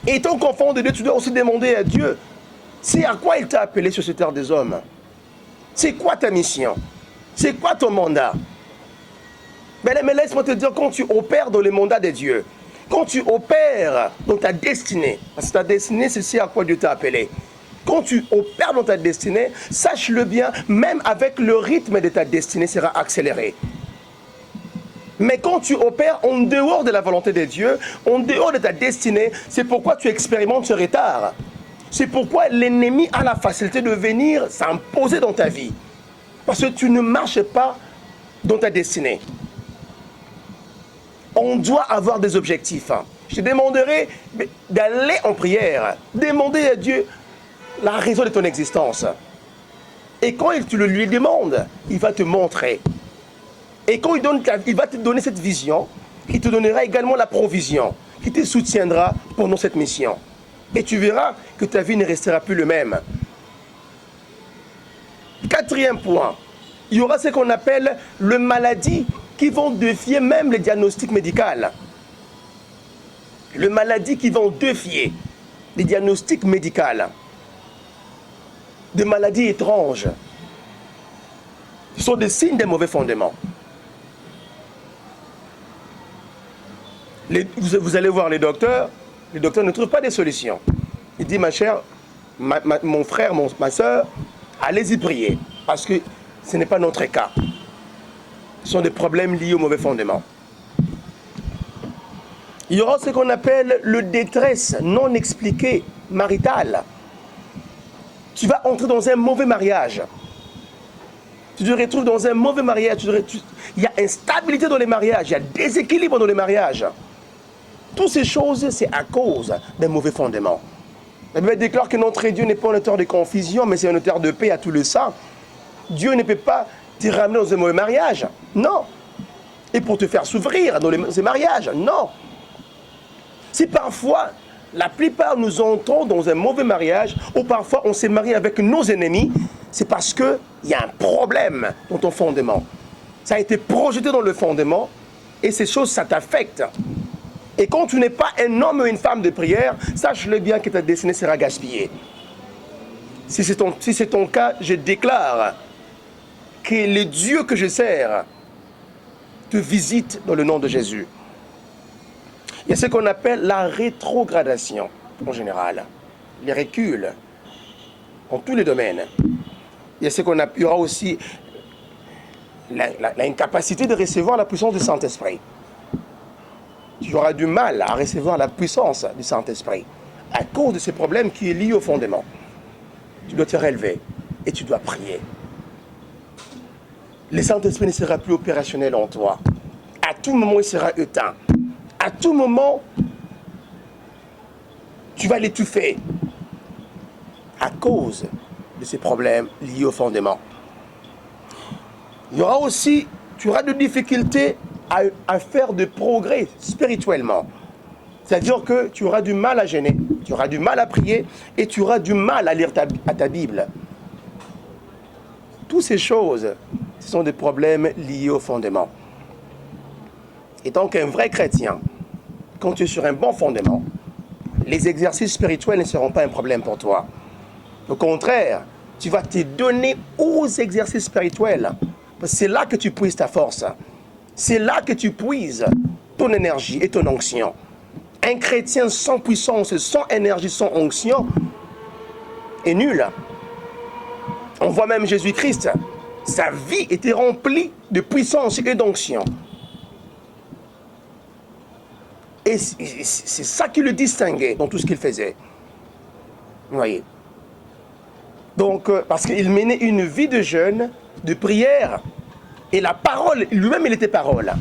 Speaker 1: Et tant qu'enfant de Dieu, tu dois aussi demander à Dieu, c'est à quoi il t'a appelé sur cette terre des hommes. C'est quoi ta mission? C'est quoi ton mandat? Mais laisse-moi te dire, quand tu opères dans le mandat de Dieu, quand tu opères dans ta destinée, parce que ta destinée, c'est ce à quoi Dieu t'a appelé. Quand tu opères dans ta destinée, sache-le bien, même avec le rythme de ta destinée sera accéléré. Mais quand tu opères en dehors de la volonté de Dieu, en dehors de ta destinée, c'est pourquoi tu expérimentes ce retard. C'est pourquoi l'ennemi a la facilité de venir s'imposer dans ta vie. Parce que tu ne marches pas dans ta destinée. On doit avoir des objectifs. Je te demanderai d'aller en prière, demander à Dieu la raison de ton existence. Et quand tu le lui demandes, il va te montrer. Et quand il va te donner cette vision, il te donnera également la provision qui te soutiendra pendant cette mission. Et tu verras que ta vie ne restera plus le même. Quatrième point, il y aura ce qu'on appelle les maladies qui vont défier même les diagnostics médicaux. Les maladies qui vont défier les diagnostics médicaux. Des maladies étranges. Ce sont des signes de mauvais fondement. Vous allez voir les docteurs ne trouvent pas de solutions. Il dit, ma chère, mon frère, ma soeur, allez-y prier, parce que ce n'est pas notre cas. Ce sont des problèmes liés au mauvais fondement. Il y aura ce qu'on appelle le détresse non expliquée maritale. Tu vas entrer dans un mauvais mariage. Tu te retrouves dans un mauvais mariage. Il y a instabilité dans les mariages, il y a déséquilibre dans les mariages. Toutes ces choses, c'est à cause d'un mauvais fondement. La Bible déclare que notre Dieu n'est pas un auteur de confusion, mais c'est un auteur de paix à tous les saints. Dieu ne peut pas te ramener dans un mauvais mariage. Non. Et pour te faire souffrir dans ces mariages. Non. Si parfois, la plupart nous entrons dans un mauvais mariage, ou parfois on s'est marié avec nos ennemis, c'est parce qu'il y a un problème dans ton fondement. Ça a été projeté dans le fondement, et ces choses, ça t'affecte. Et quand tu n'es pas un homme ou une femme de prière, sache-le bien que ta destinée sera gaspillée. Si c'est ton cas, je déclare que le Dieu que je sers te visite dans le nom de Jésus. Il y a ce qu'on appelle la rétrogradation, en général. Les reculs, en tous les domaines. Il y aura aussi l'incapacité de recevoir la puissance du Saint-Esprit. Tu auras du mal à recevoir la puissance du Saint-Esprit à cause de ce problème qui est lié au fondement. Tu dois te relever et tu dois prier. Le Saint-Esprit ne sera plus opérationnel en toi. À tout moment, il sera éteint. À tout moment, tu vas l'étouffer à cause de ces problèmes liés au fondement. Il y aura aussi, tu auras des difficultés à faire de progrès spirituellement. C'est-à-dire que tu auras du mal à jeûner, tu auras du mal à prier et tu auras du mal à lire ta Bible. Toutes ces choses, ce sont des problèmes liés au fondement. Et tant qu'un vrai chrétien, quand tu es sur un bon fondement, les exercices spirituels ne seront pas un problème pour toi. Au contraire, tu vas te donner aux exercices spirituels. C'est là que tu puises ta force. C'est là que tu puises ton énergie et ton onction. Un chrétien sans puissance, sans énergie, sans onction est nul. On voit même Jésus-Christ, sa vie était remplie de puissance et d'onction. Et c'est ça qui le distinguait dans tout ce qu'il faisait. Vous voyez. Donc, parce qu'il menait une vie de jeûne, de prière, et la parole, lui-même il était parole.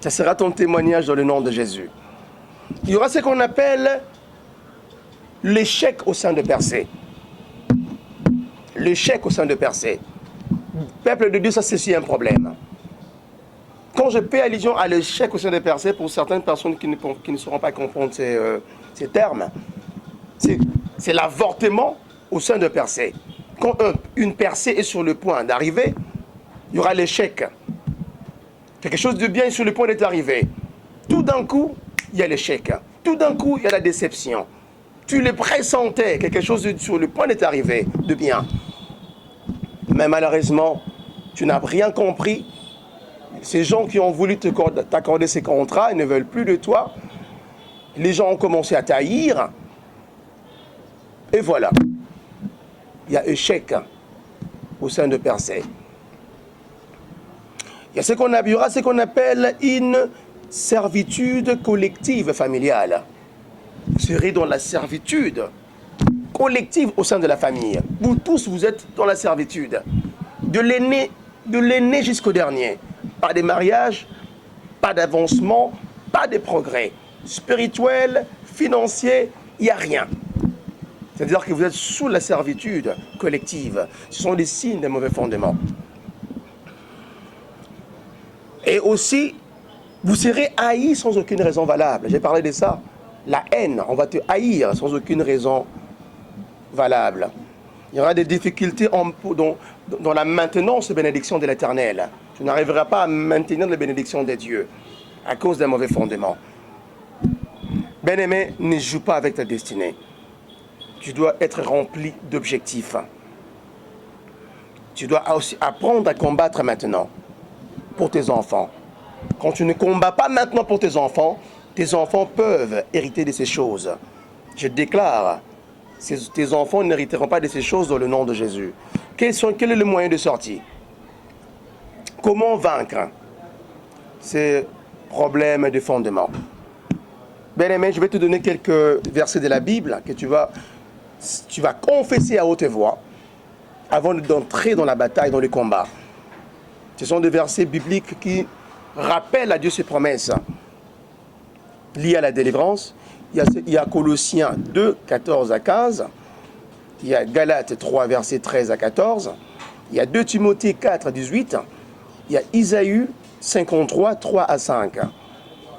Speaker 1: Ça sera ton témoignage dans le nom de Jésus. Il y aura ce qu'on appelle l'échec au sein de Persée. L'échec au sein de Persée. Peuple de Dieu, ça c'est aussi un problème. Quand je fais allusion à l'échec au sein de Persée, pour certaines personnes qui ne sauront pas comprendre ces termes, c'est l'avortement au sein de Persée. Quand une percée est sur le point d'arriver, il y aura l'échec. Quelque chose de bien est sur le point d'être arrivé. Tout d'un coup, il y a l'échec. Tout d'un coup, il y a la déception. Tu le pressentais, quelque chose sur le point d'être arrivé, de bien. Mais malheureusement, tu n'as rien compris. Ces gens qui ont voulu t'accorder ces contrats, ils ne veulent plus de toi. Les gens ont commencé à t'haïr. Et voilà. Il y a échec au sein de Persée. Il y aura ce qu'on appelle une servitude collective familiale. Vous serez dans la servitude collective au sein de la famille. Vous tous, vous êtes dans la servitude. De l'aîné jusqu'au dernier. Pas de mariage, pas d'avancement, pas de progrès. Spirituel, financier, il n'y a rien. C'est-à-dire que vous êtes sous la servitude collective. Ce sont des signes de mauvais fondements. Et aussi, vous serez haïs sans aucune raison valable. J'ai parlé de ça. La haine, on va te haïr sans aucune raison valable. Il y aura des difficultés dans la maintenance des bénédictions de l'Éternel. Tu n'arriveras pas à maintenir les bénédictions de Dieu à cause d'un mauvais fondement. Bien-aimé, ne joue pas avec ta destinée. Tu dois être rempli d'objectifs. Tu dois aussi apprendre à combattre maintenant pour tes enfants. Quand tu ne combats pas maintenant pour tes enfants peuvent hériter de ces choses. Je déclare, tes enfants n'hériteront pas de ces choses dans le nom de Jésus. Quel est le moyen de sortie? Comment vaincre ces problèmes de fondement? Bien-aimé, je vais te donner quelques versets de la Bible que tu vas confesser à haute voix avant d'entrer dans la bataille, dans le combat. Ce sont des versets bibliques qui rappellent à Dieu ses promesses liées à la délivrance. Il y a Colossiens 2, 14 à 15. Il y a Galates 3, versets 13 à 14. Il y a 2 Timothée 4, 18. Il y a Isaïe 53, 3 à 5.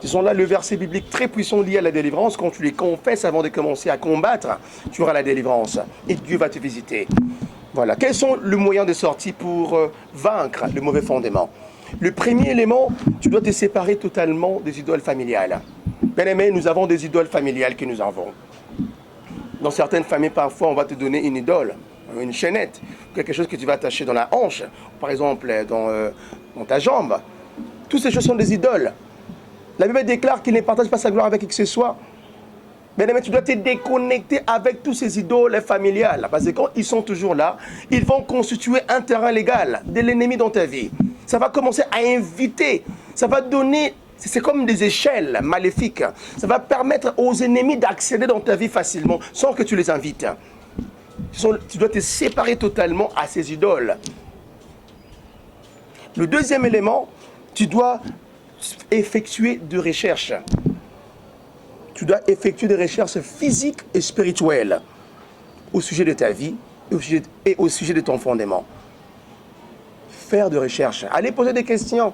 Speaker 1: Ce sont là le verset biblique très puissant lié à la délivrance. Quand tu les confesses avant de commencer à combattre, tu auras la délivrance et Dieu va te visiter. Voilà. Quels sont les moyens de sortie pour vaincre le mauvais fondement? Le premier élément, tu dois te séparer totalement des idoles familiales. Bien-aimé, nous avons des idoles familiales que nous avons. Dans certaines familles, parfois, on va te donner une idole, une chaînette, quelque chose que tu vas attacher dans la hanche, par exemple dans ta jambe. Toutes ces choses sont des idoles. La Bible déclare qu'il ne partage pas sa gloire avec qui que ce soit. Bien-aimé, tu dois te déconnecter avec tous ces idoles familiales. Parce que quand ils sont toujours là, ils vont constituer un terrain légal de l'ennemi dans ta vie. Ça va commencer à inviter, ça va donner, c'est comme des échelles maléfiques. Ça va permettre aux ennemis d'accéder dans ta vie facilement sans que tu les invites. Tu dois te séparer totalement à ces idoles. Le deuxième élément, tu dois effectuer des recherches. Tu dois effectuer des recherches physiques et spirituelles au sujet de ta vie et au sujet de ton fondement. Faire des recherches. Allez poser des questions.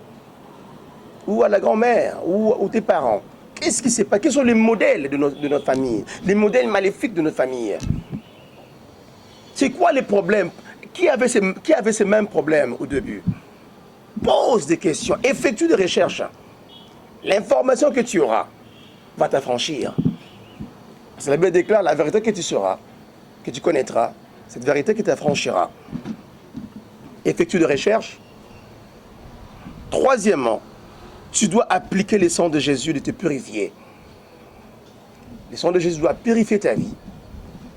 Speaker 1: Ou à la grand-mère, ou tes parents. Qu'est-ce qui s'est passé? Quels sont les modèles de notre famille? Les modèles maléfiques de notre famille? C'est quoi les problèmes? Qui avait ces mêmes problèmes au début? Pose des questions. Effectue des recherches. L'information que tu auras va t'affranchir. Parce que la Bible déclare la vérité que tu sauras, que tu connaîtras, cette vérité qui t'affranchira. Effectue des recherches. Troisièmement, tu dois appliquer les sangs de Jésus de te purifier. Les sangs de Jésus doivent purifier ta vie,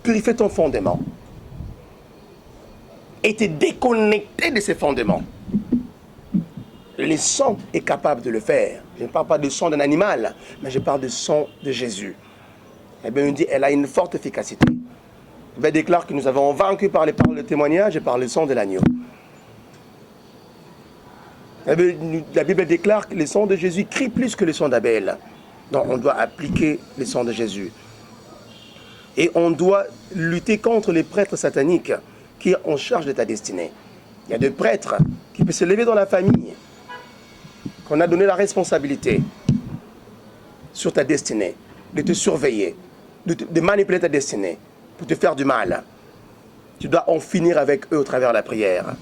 Speaker 1: purifier ton fondement et te déconnecter de ces fondements. Le sang est capable de le faire. Je ne parle pas du sang d'un animal, mais je parle du sang de Jésus. La Bible nous dit qu'elle a une forte efficacité. La Bible déclare que nous avons vaincu par les paroles de témoignage et par le sang de l'agneau. La Bible déclare que le sang de Jésus crie plus que le sang d'Abel. Donc on doit appliquer le sang de Jésus. Et on doit lutter contre les prêtres sataniques qui sont en charge de ta destinée. Il y a des prêtres qui peuvent se lever dans la famille, qu'on a donné la responsabilité sur ta destinée, de te surveiller, de manipuler ta destinée, pour te faire du mal. Tu dois en finir avec eux au travers de la prière.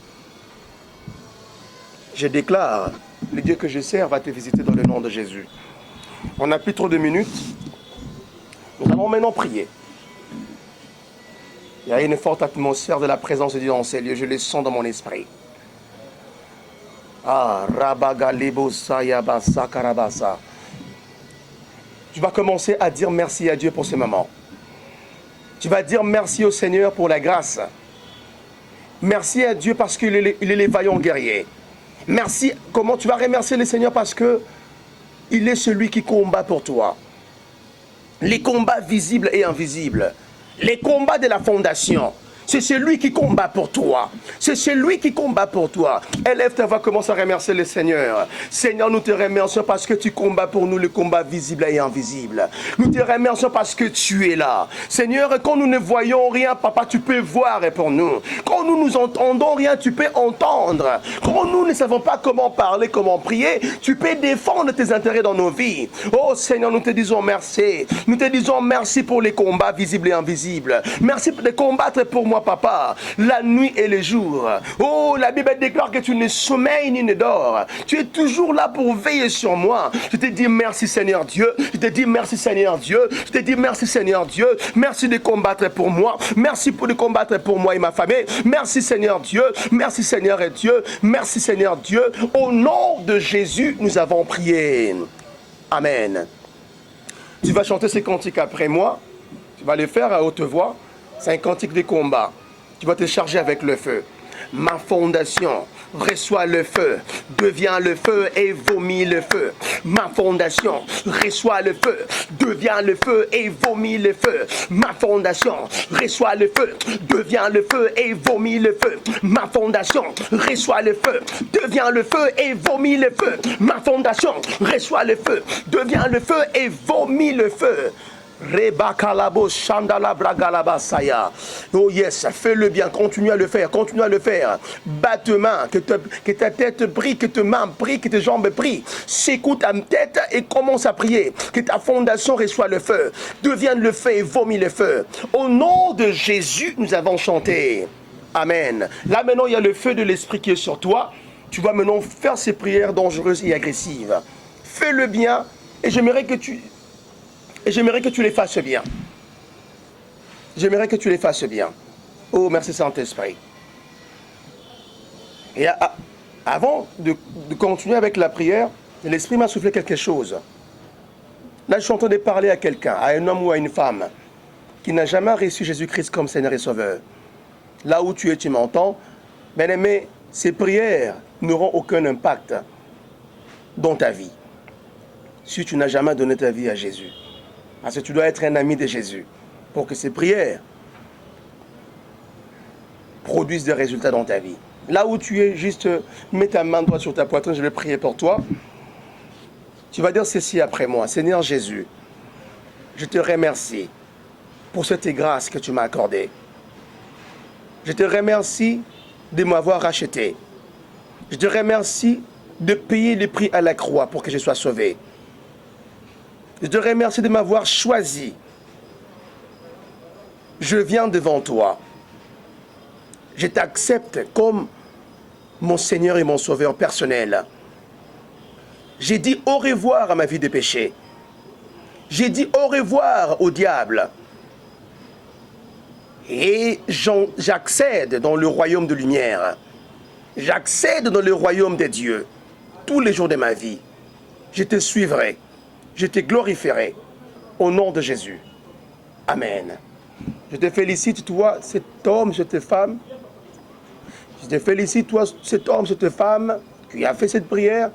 Speaker 1: Je déclare, le Dieu que je sers va te visiter dans le nom de Jésus. On n'a plus trop de minutes. Nous allons maintenant prier. Il y a une forte atmosphère de la présence de Dieu dans ces lieux. Je le sens dans mon esprit. Ah, Rabagalebo Sayabasa Karabasa. Tu vas commencer à dire merci à Dieu pour ce moment. Tu vas dire merci au Seigneur pour la grâce. Merci à Dieu parce qu'il est le vaillant guerrier. Merci. Comment tu vas remercier le Seigneur? Parce que il est celui qui combat pour toi. Les combats visibles et invisibles. Les combats de la fondation. C'est celui qui combat pour toi. C'est celui qui combat pour toi. Élève ta voix, commence à remercier le Seigneur. Seigneur, nous te remercions parce que tu combats pour nous les combats visibles et invisibles. Nous te remercions parce que tu es là. Seigneur, quand nous ne voyons rien, Papa, tu peux voir pour nous. Quand nous nous entendons rien, tu peux entendre. Quand nous ne savons pas comment parler, comment prier, tu peux défendre tes intérêts dans nos vies. Oh Seigneur, nous te disons merci. Nous te disons merci pour les combats visibles et invisibles. Merci de combattre pour moi, Papa, la nuit et le jour. Oh, la Bible déclare que tu ne sommeilles ni ne dors. Tu es toujours là pour veiller sur moi. Je te dis merci Seigneur Dieu. Je te dis merci Seigneur Dieu. Je te dis merci Seigneur Dieu. Merci de combattre pour moi. Merci de combattre pour moi et ma famille. Merci Seigneur Dieu. Merci Seigneur et Dieu. Merci Seigneur Dieu. Au nom de Jésus, nous avons prié. Amen. Tu vas chanter ces cantiques après moi. Tu vas les faire à haute voix. C'est un cantique de combat. Tu vas te charger avec le feu. Ma fondation reçoit le feu, devient le feu et vomit le feu. Ma fondation reçoit le feu, devient le feu et vomit le feu. Ma fondation reçoit le feu, devient le feu et vomit le feu. Ma fondation reçoit le feu, devient le feu et vomit le feu. Ma fondation reçoit le feu, devient le feu et vomit le feu. Oh yes, fais-le bien, continue à le faire, continue à le faire. Bats tes mains, que ta tête brille, que tes mains brillent, que tes jambes brillent. Secoue ta tête et commence à prier. Que ta fondation reçoive le feu, devienne le feu et vomit le feu. Au nom de Jésus, nous avons chanté. Amen. Là maintenant, il y a le feu de l'esprit qui est sur toi. Tu vas maintenant faire ces prières dangereuses et agressives. Fais-le bien et j'aimerais que tu les fasses bien. J'aimerais que tu les fasses bien. Oh, merci Saint-Esprit. Et avant de continuer avec la prière, l'Esprit m'a soufflé quelque chose. Là, je suis en train de parler à quelqu'un, à un homme ou à une femme, qui n'a jamais reçu Jésus-Christ comme Seigneur et Sauveur. Là où tu es, tu m'entends. Bien-aimé, ces prières n'auront aucun impact dans ta vie si tu n'as jamais donné ta vie à Jésus. Parce que tu dois être un ami de Jésus pour que ces prières produisent des résultats dans ta vie. Là où tu es, juste mets ta main droite sur ta poitrine, je vais prier pour toi. Tu vas dire ceci après moi. Seigneur Jésus, je te remercie pour cette grâce que tu m'as accordée. Je te remercie de m'avoir racheté. Je te remercie de payer le prix à la croix pour que je sois sauvé. Je te remercie de m'avoir choisi. Je viens devant toi. Je t'accepte comme mon Seigneur et mon Sauveur personnel. J'ai dit au revoir à ma vie de péché. J'ai dit au revoir au diable. Et j'accède dans le royaume de lumière. J'accède dans le royaume de Dieu. Tous les jours de ma vie, je te suivrai. Je te glorifierai. Au nom de Jésus. Amen. Je te félicite, toi, cet homme, cette femme. Je te félicite, toi, cet homme, cette femme qui a fait cette prière.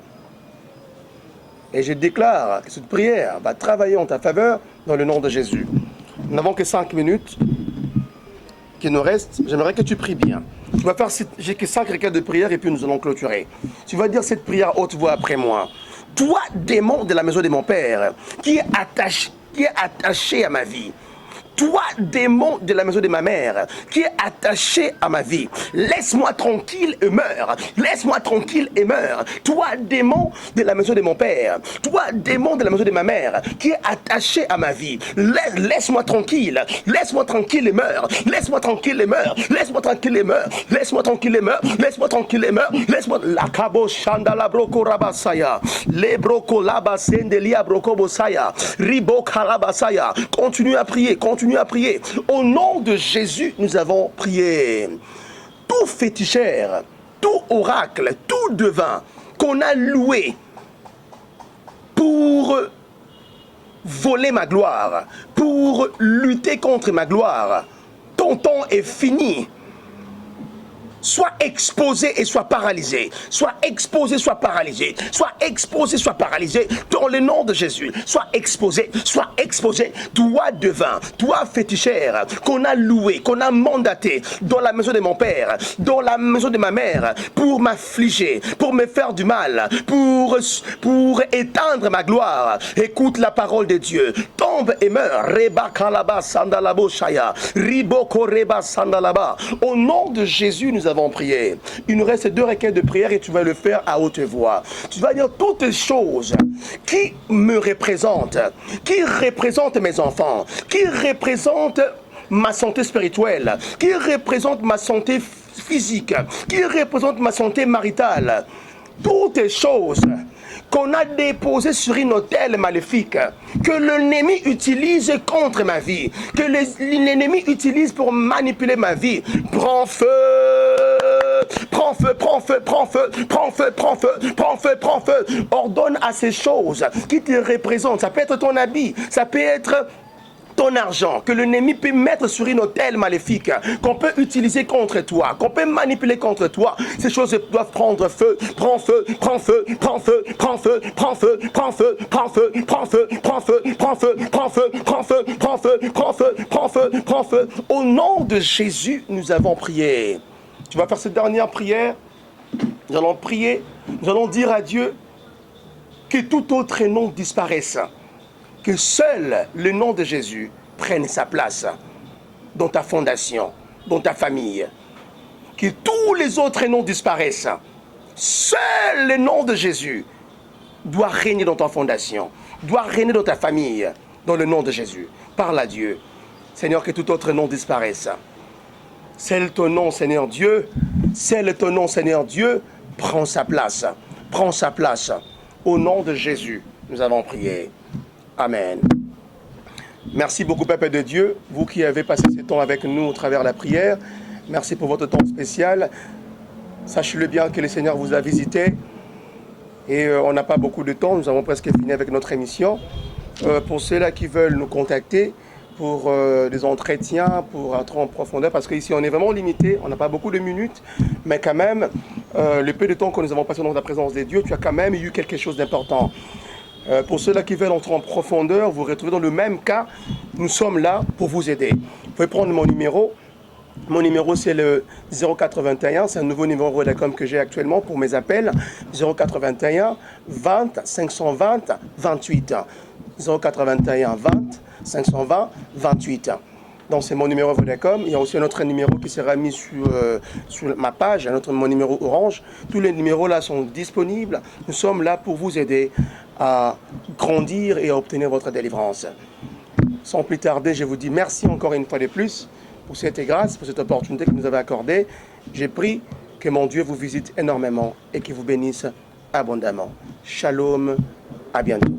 Speaker 1: Et je déclare que cette prière va travailler en ta faveur dans le nom de Jésus. Nous n'avons que 5 minutes qui nous restent. J'aimerais que tu pries bien. Tu vas faire, j'ai que 5 requêtes de prière et puis nous allons clôturer. Tu vas dire cette prière haute voix après moi. Toi, démon de la maison de mon père, qui est attaché à ma vie. Toi, démon de la maison de ma mère, qui est attaché à ma vie, laisse-moi tranquille et meurs. Laisse-moi tranquille et meurs. Toi, démon de la maison de mon père, toi, démon de la maison de ma mère, qui est attaché à ma vie, laisse-moi tranquille. Laisse-moi tranquille et meurs. Laisse-moi tranquille et meurs. Laisse-moi tranquille et meurs. Laisse-moi tranquille et meurs. Laisse-moi tranquille et meurs. Laisse-moi. La cabo chandala broko rabasaya. Le broko labasendelia broko bosaya. Ribo kalabasaya. Continue à prier. Continue à prier. Au nom de Jésus, nous avons prié. Tout féticheur, tout oracle, tout devin qu'on a loué pour voler ma gloire, pour lutter contre ma gloire, ton temps est fini. Sois exposé et sois paralysé. Sois exposé, sois paralysé. Sois exposé, sois paralysé. Dans le nom de Jésus. Sois exposé, sois exposé. Toi devin, toi féticheur, qu'on a loué, qu'on a mandaté dans la maison de mon père, dans la maison de ma mère, pour m'affliger, pour me faire du mal, pour éteindre ma gloire. Écoute la parole de Dieu. Tombe et meurs. Reba kalaba sandalabo shaya. Riboko reba sandalaba. Au nom de Jésus, nous avons prié. Il nous reste 2 requêtes de prière et tu vas le faire à haute voix. Tu vas dire toutes les choses qui me représentent, qui représentent mes enfants, qui représentent ma santé spirituelle, qui représentent ma santé physique, qui représentent ma santé maritale. Toutes les choses qu'on a déposées sur une autel maléfique, que l'ennemi utilise contre ma vie, que l'ennemi utilise pour manipuler ma vie. Prends feu, prends feu, prends feu, prends feu, prends feu, prends feu, prends feu, prends feu. Ordonne à ces choses qui te représentent. Ça peut être ton habit, ça peut être ton argent, que l'ennemi peut mettre sur une autel maléfique, qu'on peut utiliser contre toi, qu'on peut manipuler contre toi. Ces choses doivent prendre feu. Prends feu, prends feu, prends feu, prends feu, prends feu, prends feu, prends feu, prends feu, prends feu, prends feu, prends feu, prends feu, prends feu, prends feu, prends feu, prends feu. Au nom de Jésus, nous avons prié. Tu vas faire cette dernière prière. Nous allons prier. Nous allons dire à Dieu que tout autre nom disparaisse. Que seul le nom de Jésus prenne sa place dans ta fondation, dans ta famille. Que tous les autres noms disparaissent. Seul le nom de Jésus doit régner dans ta fondation, doit régner dans ta famille, dans le nom de Jésus. Parle à Dieu. Seigneur, que tout autre nom disparaisse. C'est ton nom, Seigneur Dieu. C'est ton nom, Seigneur Dieu. Prends sa place. Prends sa place. Au nom de Jésus, nous avons prié. Amen. Merci beaucoup, Papa de Dieu, vous qui avez passé ce temps avec nous au travers de la prière. Merci pour votre temps spécial. Sachez-le bien que le Seigneur vous a visité. Et on n'a pas beaucoup de temps, nous avons presque fini avec notre émission. Pour ceux-là qui veulent nous contacter pour des entretiens, pour entrer en profondeur, parce qu'ici on est vraiment limité, on n'a pas beaucoup de minutes, mais quand même, le peu de temps que nous avons passé dans la présence de Dieu, tu as quand même eu quelque chose d'important. Pour ceux-là qui veulent entrer en profondeur, vous retrouvez dans le même cas, nous sommes là pour vous aider. Vous pouvez prendre mon numéro. Mon numéro, c'est le 081, c'est un nouveau numéro Vodacom que j'ai actuellement pour mes appels. 081 20 520 28. 081 20 520 28. Donc c'est mon numéro Vodacom. Il y a aussi un autre numéro qui sera mis sur ma page, mon numéro Orange. Tous les numéros là sont disponibles. Nous sommes là pour vous aider à grandir et à obtenir votre délivrance. Sans plus tarder, je vous dis merci encore une fois de plus pour cette grâce, pour cette opportunité que vous nous avez accordée. J'ai pris que mon Dieu vous visite énormément et qu'il vous bénisse abondamment. Shalom, à bientôt.